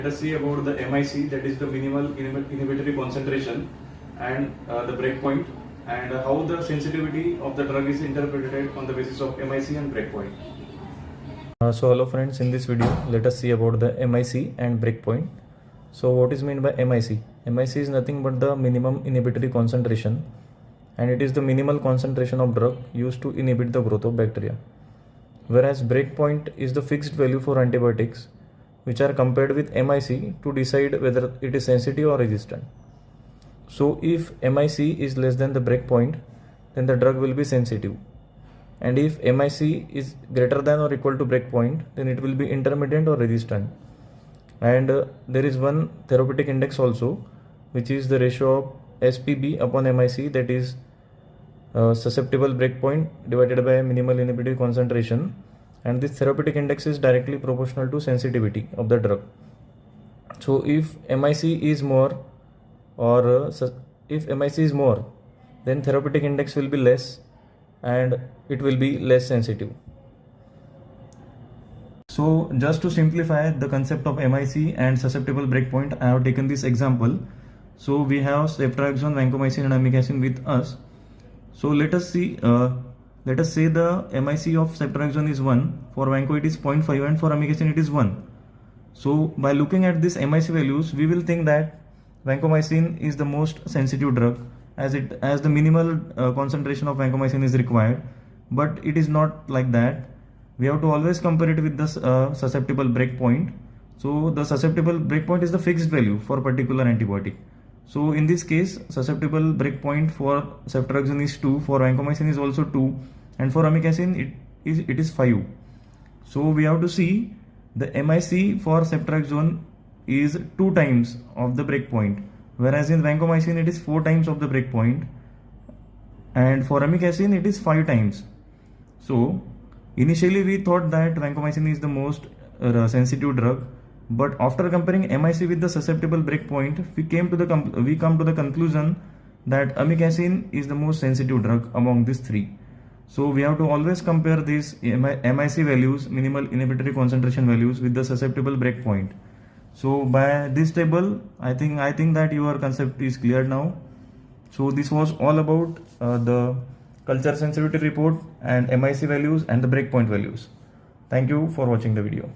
Let us see about the MIC, that is the minimal inhibitory concentration, and the breakpoint, and how the sensitivity of the drug is interpreted on the basis of MIC and breakpoint. So hello friends, in this video let us see about the MIC and breakpoint. So what is meant by MIC? MIC is nothing but the minimum inhibitory concentration, and it is the minimal concentration of drug used to inhibit the growth of bacteria. Whereas breakpoint is the fixed value for antibiotics which are compared with MIC to decide whether it is sensitive or resistant. So if MIC is less than the breakpoint, then the drug will be sensitive. And if MIC is greater than or equal to breakpoint, then it will be intermediate or resistant. And there is one therapeutic index also, which is the ratio of SPB upon MIC, that is susceptible breakpoint divided by minimal inhibitory concentration, and this therapeutic index is directly proportional to sensitivity of the drug. So if MIC is more, or if MIC is more, then therapeutic index will be less and it will be less sensitive. So just to simplify the concept of MIC and susceptible breakpoint, I have taken this example. So we have ceftriaxone, vancomycin and amikacin with us. So let us see, let us say the MIC of ceftriaxone is 1, for vanco it is 0.5 and for amikacin it is 1. So by looking at these MIC values, we will think that vancomycin is the most sensitive drug as the minimal concentration of vancomycin is required, but it is not like that. We have to always compare it with the susceptible breakpoint. So the susceptible breakpoint is the fixed value for particular antibiotic. So in this case, susceptible breakpoint for ceftriaxone is 2, for vancomycin is also 2, and for amikacin it is 5. So we have to see the MIC for ceftriaxone is 2 times of the breakpoint, whereas in vancomycin it is 4 times of the breakpoint, and for amikacin it is 5 times. So initially we thought that vancomycin is the most sensitive drug, but after comparing MIC with the susceptible breakpoint, we come to the conclusion that amikacin is the most sensitive drug among these 3. So we have to always compare these MIC values, minimal inhibitory concentration values, with the susceptible breakpoint. So by this table, I think that your concept is clear now. So this was all about the culture sensitivity report and MIC values and the breakpoint values. Thank you for watching the video.